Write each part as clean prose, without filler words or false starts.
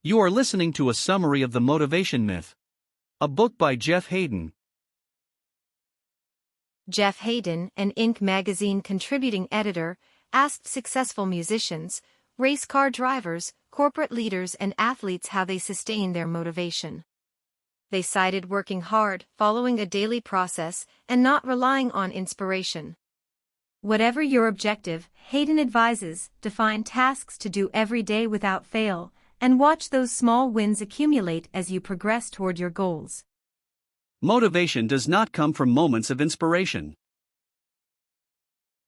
You are listening to a summary of The Motivation Myth, a book by Jeff Hayden. Jeff Hayden, an Inc. magazine contributing editor, asked successful musicians, race car drivers, corporate leaders, and athletes how they sustain their motivation. They cited working hard, following a daily process, and not relying on inspiration. Whatever your objective, Hayden advises, define tasks to do every day without fail, and watch those small wins accumulate as you progress toward your goals. Motivation does not come from moments of inspiration.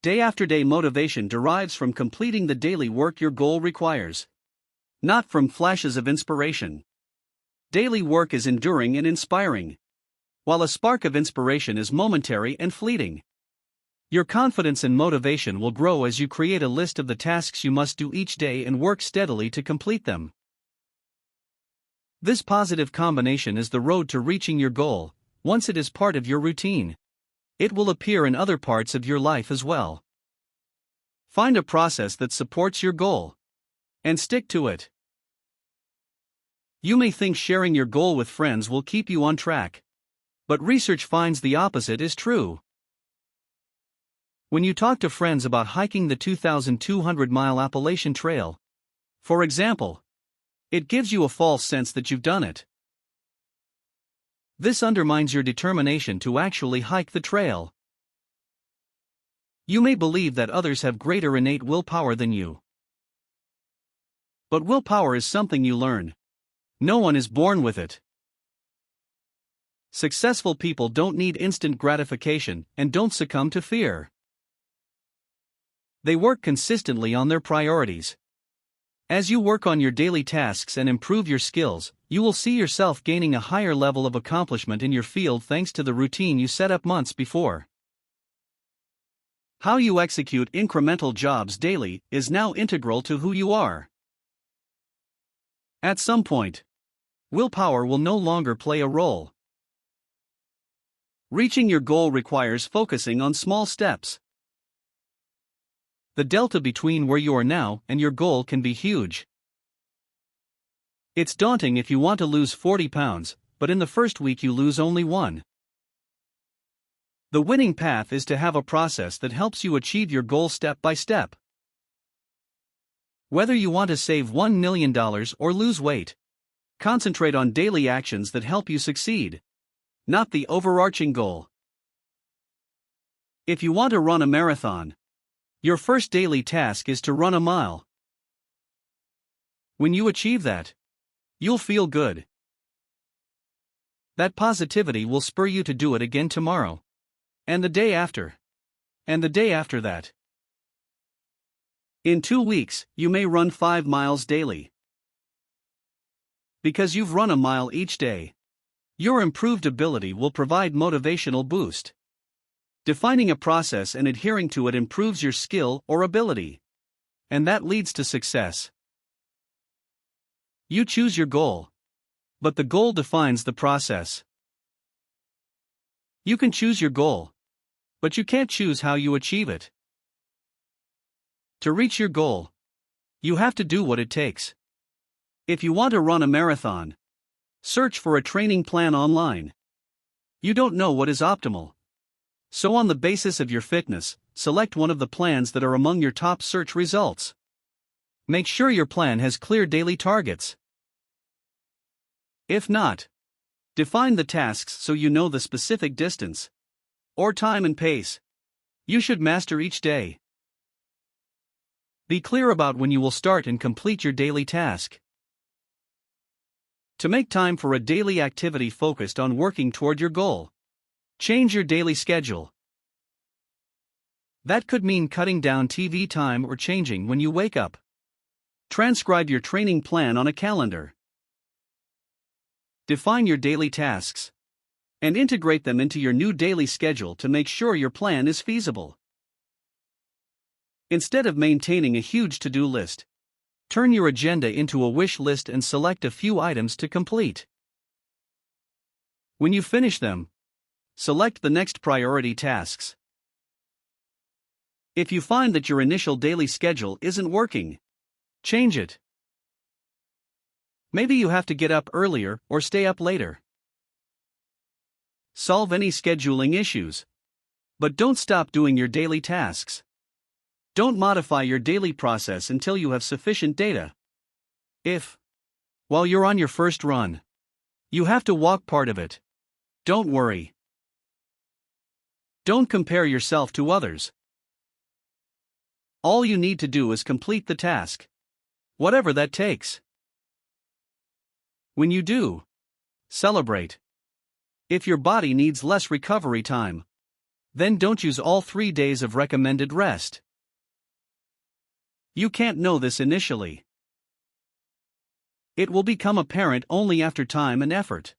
Day after day motivation derives from completing the daily work your goal requires, not from flashes of inspiration. Daily work is enduring and inspiring, while a spark of inspiration is momentary and fleeting. Your confidence and motivation will grow as you create a list of the tasks you must do each day and work steadily to complete them. This positive combination is the road to reaching your goal. Once it is part of your routine, it will appear in other parts of your life as well. Find a process that supports your goal and stick to it. You may think sharing your goal with friends will keep you on track, but research finds the opposite is true. When you talk to friends about hiking the 2,200-mile Appalachian Trail, for example, it gives you a false sense that you've done it. This undermines your determination to actually hike the trail. You may believe that others have greater innate willpower than you. But willpower is something you learn. No one is born with it. Successful people don't need instant gratification and don't succumb to fear. They work consistently on their priorities. As you work on your daily tasks and improve your skills, you will see yourself gaining a higher level of accomplishment in your field thanks to the routine you set up months before. How you execute incremental jobs daily is now integral to who you are. At some point, willpower will no longer play a role. Reaching your goal requires focusing on small steps. The delta between where you are now and your goal can be huge. It's daunting if you want to lose 40 pounds, but in the first week you lose only 1. The winning path is to have a process that helps you achieve your goal step by step. Whether you want to save $1 million or lose weight, concentrate on daily actions that help you succeed, not the overarching goal. If you want to run a marathon, your first daily task is to run a mile. When you achieve that, you'll feel good. That positivity will spur you to do it again tomorrow, and the day after, and the day after that. In 2 weeks, you may run 5 miles daily. Because you've run a mile each day, your improved ability will provide motivational boost. Defining a process and adhering to it improves your skill or ability, and that leads to success. You choose your goal, but the goal defines the process. You can choose your goal, but you can't choose how you achieve it. To reach your goal, you have to do what it takes. If you want to run a marathon, search for a training plan online. You don't know what is optimal. So on the basis of your fitness, select one of the plans that are among your top search results. Make sure your plan has clear daily targets. If not, define the tasks so you know the specific distance, or time and pace, you should master each day. Be clear about when you will start and complete your daily task. To make time for a daily activity focused on working toward your goal, change your daily schedule. That could mean cutting down TV time or changing when you wake up. Transcribe your training plan on a calendar. Define your daily tasks and integrate them into your new daily schedule to make sure your plan is feasible. Instead of maintaining a huge to-do list, turn your agenda into a wish list and select a few items to complete. When you finish them, Select the next priority tasks. If you find that your initial daily schedule isn't working, change it. Maybe you have to get up earlier or stay up later. Solve any scheduling issues. But don't stop doing your daily tasks. Don't modify your daily process until you have sufficient data. If, while you're on your first run, you have to walk part of it, don't worry. Don't compare yourself to others. All you need to do is complete the task, whatever that takes. When you do, celebrate. If your body needs less recovery time, then don't use all 3 days of recommended rest. You can't know this initially. It will become apparent only after time and effort.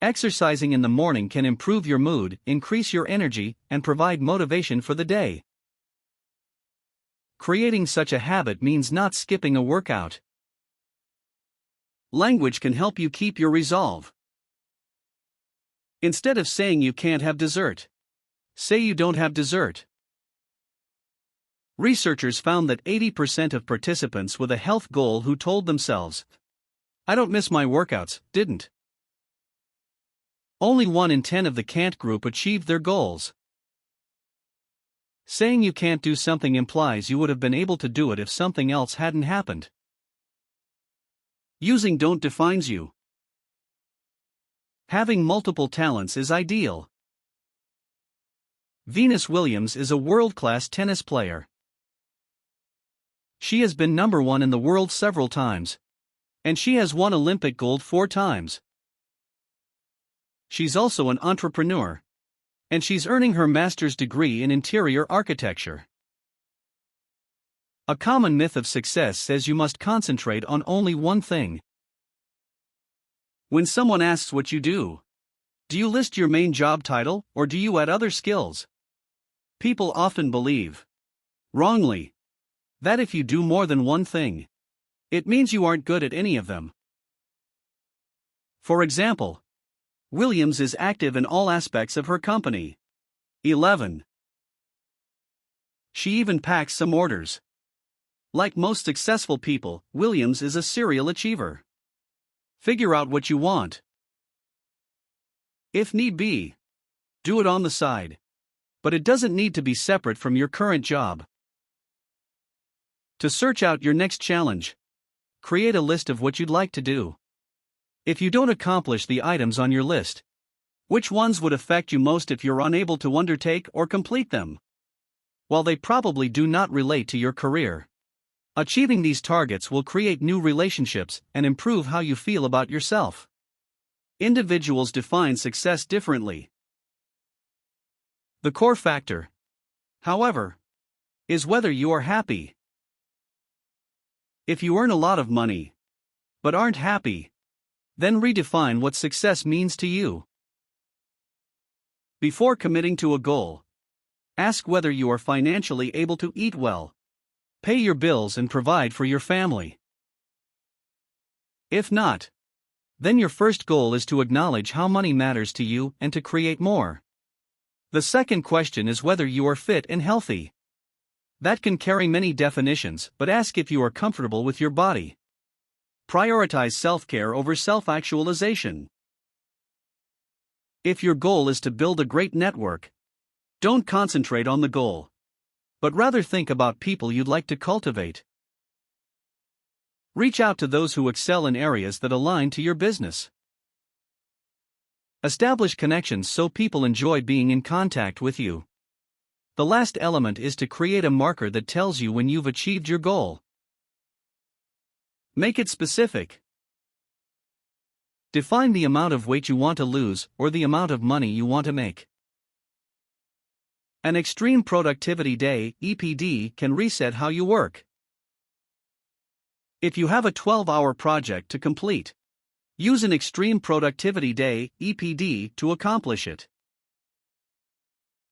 Exercising in the morning can improve your mood, increase your energy, and provide motivation for the day. Creating such a habit means not skipping a workout. Language can help you keep your resolve. Instead of saying you can't have dessert, say you don't have dessert. Researchers found that 80% of participants with a health goal who told themselves, "I don't miss my workouts," didn't. Only 1 in 10 of the can't group achieved their goals. Saying you can't do something implies you would have been able to do it if something else hadn't happened. Using don't defines you. Having multiple talents is ideal. Venus Williams is a world-class tennis player. She has been number 1 in the world several times, and she has won Olympic gold 4 times. She's also an entrepreneur, and she's earning her master's degree in interior architecture. A common myth of success says you must concentrate on only one thing. When someone asks what you do you list your main job title, or do you add other skills? People often believe, wrongly, that if you do more than one thing, it means you aren't good at any of them. For example, Williams is active in all aspects of her company. 11. She even packs some orders. Like most successful people, Williams is a serial achiever. Figure out what you want. If need be, do it on the side. But it doesn't need to be separate from your current job. To search out your next challenge, create a list of what you'd like to do. If you don't accomplish the items on your list, which ones would affect you most if you're unable to undertake or complete them? While they probably do not relate to your career, achieving these targets will create new relationships and improve how you feel about yourself. Individuals define success differently. The core factor, however, is whether you are happy. If you earn a lot of money, but aren't happy, then redefine what success means to you. Before committing to a goal, ask whether you are financially able to eat well, pay your bills, and provide for your family. If not, then your first goal is to acknowledge how money matters to you and to create more. The second question is whether you are fit and healthy. That can carry many definitions, but ask if you are comfortable with your body. Prioritize self-care over self-actualization. If your goal is to build a great network, don't concentrate on the goal, but rather think about people you'd like to cultivate. Reach out to those who excel in areas that align to your business. Establish connections so people enjoy being in contact with you. The last element is to create a marker that tells you when you've achieved your goal. Make it specific. Define the amount of weight you want to lose or the amount of money you want to make. An extreme productivity day, EPD, can reset how you work. If you have a 12-hour project to complete, use an extreme productivity day, EPD, to accomplish it.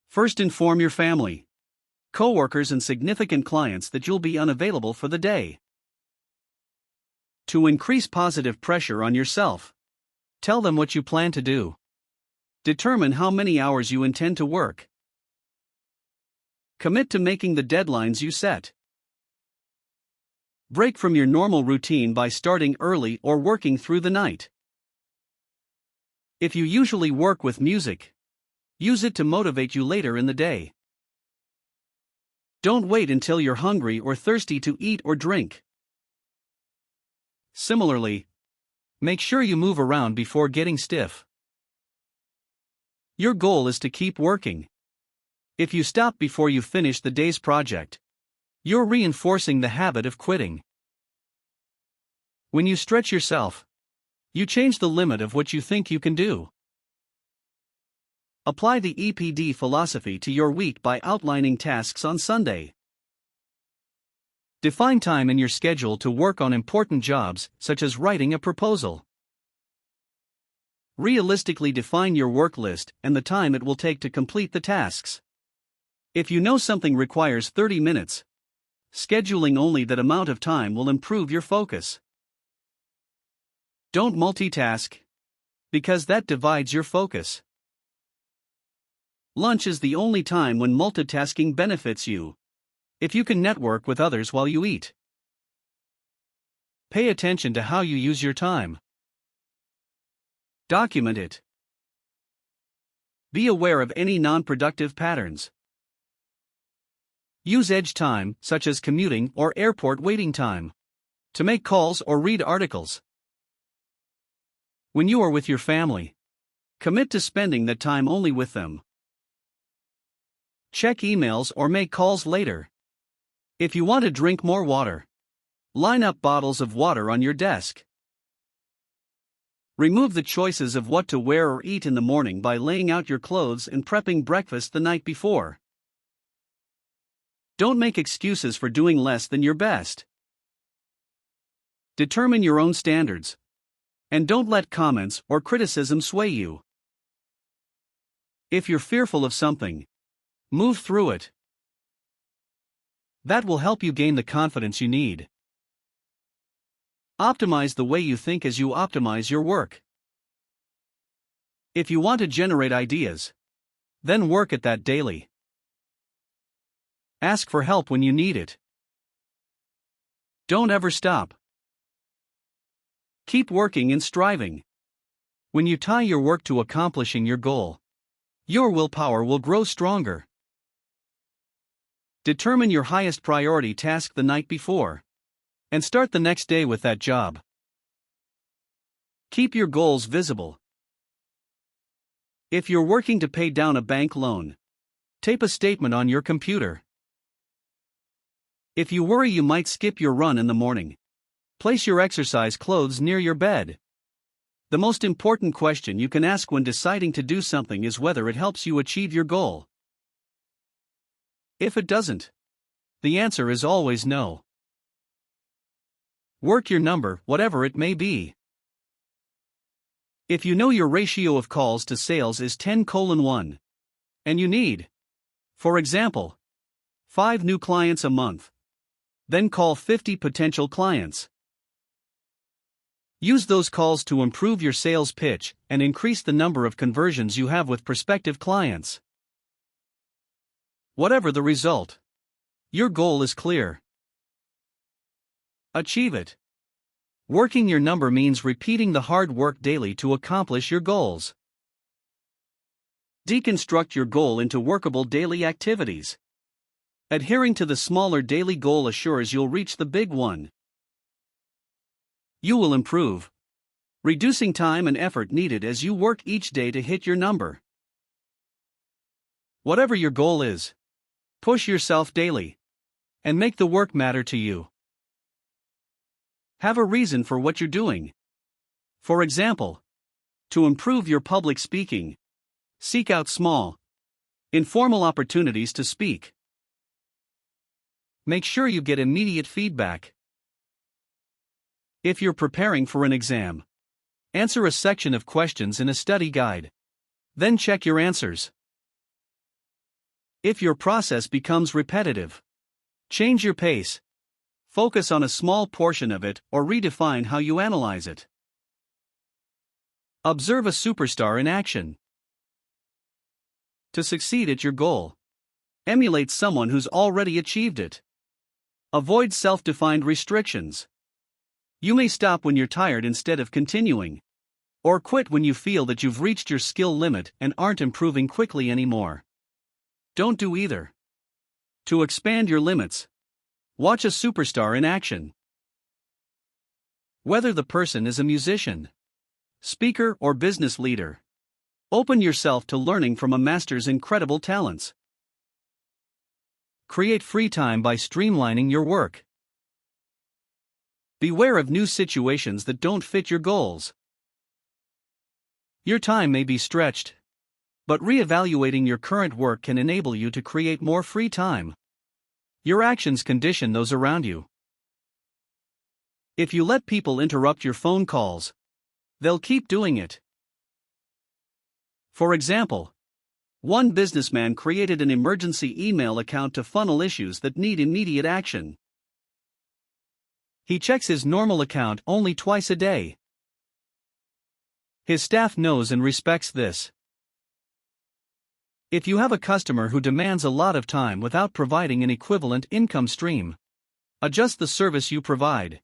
First, inform your family, coworkers, and significant clients that you'll be unavailable for the day. To increase positive pressure on yourself, tell them what you plan to do. Determine how many hours you intend to work. Commit to making the deadlines you set. Break from your normal routine by starting early or working through the night. If you usually work with music, use it to motivate you later in the day. Don't wait until you're hungry or thirsty to eat or drink. Similarly, make sure you move around before getting stiff. Your goal is to keep working. If you stop before you finish the day's project, you're reinforcing the habit of quitting. When you stretch yourself, you change the limit of what you think you can do. Apply the EPD philosophy to your week by outlining tasks on Sunday. Define time in your schedule to work on important jobs, such as writing a proposal. Realistically define your work list and the time it will take to complete the tasks. If you know something requires 30 minutes, scheduling only that amount of time will improve your focus. Don't multitask, because that divides your focus. Lunch is the only time when multitasking benefits you, if you can network with others while you eat. Pay attention to how you use your time. Document it. Be aware of any non-productive patterns. Use edge time, such as commuting or airport waiting time, to make calls or read articles. When you are with your family, commit to spending that time only with them. Check emails or make calls later. If you want to drink more water, line up bottles of water on your desk. Remove the choices of what to wear or eat in the morning by laying out your clothes and prepping breakfast the night before. Don't make excuses for doing less than your best. Determine your own standards, and don't let comments or criticism sway you. If you're fearful of something, move through it. That will help you gain the confidence you need. Optimize the way you think as you optimize your work. If you want to generate ideas, then work at that daily. Ask for help when you need it. Don't ever stop. Keep working and striving. When you tie your work to accomplishing your goal, your willpower will grow stronger. Determine your highest priority task the night before, and start the next day with that job. Keep your goals visible. If you're working to pay down a bank loan, tape a statement on your computer. If you worry you might skip your run in the morning, place your exercise clothes near your bed. The most important question you can ask when deciding to do something is whether it helps you achieve your goal. If it doesn't, the answer is always no. Work your number, whatever it may be. If you know your ratio of calls to sales is 10:1, and you need, for example, 5 new clients a month, then call 50 potential clients. Use those calls to improve your sales pitch and increase the number of conversions you have with prospective clients. Whatever the result, your goal is clear. Achieve it. Working your number means repeating the hard work daily to accomplish your goals. Deconstruct your goal into workable daily activities. Adhering to the smaller daily goal assures you'll reach the big one. You will improve, reducing time and effort needed as you work each day to hit your number. Whatever your goal is, push yourself daily, and make the work matter to you. Have a reason for what you're doing. For example, to improve your public speaking, seek out small, informal opportunities to speak. Make sure you get immediate feedback. If you're preparing for an exam, answer a section of questions in a study guide. Then check your answers. If your process becomes repetitive, change your pace. Focus on a small portion of it or redefine how you analyze it. Observe a superstar in action. To succeed at your goal, emulate someone who's already achieved it. Avoid self-defined restrictions. You may stop when you're tired instead of continuing, or quit when you feel that you've reached your skill limit and aren't improving quickly anymore. Don't do either. To expand your limits, watch a superstar in action. Whether the person is a musician, speaker, or business leader, open yourself to learning from a master's incredible talents. Create free time by streamlining your work. Beware of new situations that don't fit your goals. Your time may be stretched, but reevaluating your current work can enable you to create more free time. Your actions condition those around you. If you let people interrupt your phone calls, they'll keep doing it. For example, one businessman created an emergency email account to funnel issues that need immediate action. He checks his normal account only twice a day. His staff knows and respects this. If you have a customer who demands a lot of time without providing an equivalent income stream, adjust the service you provide.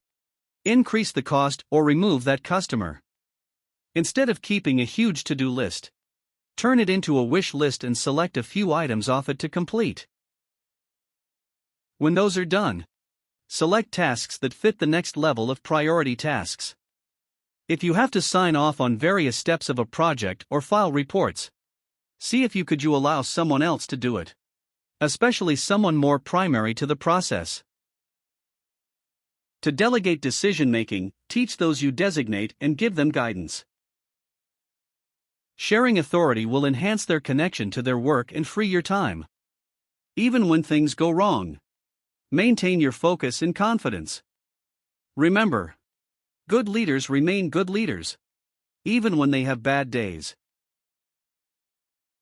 Increase the cost or remove that customer. Instead of keeping a huge to-do list, turn it into a wish list and select a few items off it to complete. When those are done, select tasks that fit the next level of priority tasks. If you have to sign off on various steps of a project or file reports, see if you could allow someone else to do it, especially someone more primary to the process. To delegate decision-making, teach those you designate and give them guidance. Sharing authority will enhance their connection to their work and free your time. Even when things go wrong, maintain your focus and confidence. Remember, good leaders remain good leaders, even when they have bad days.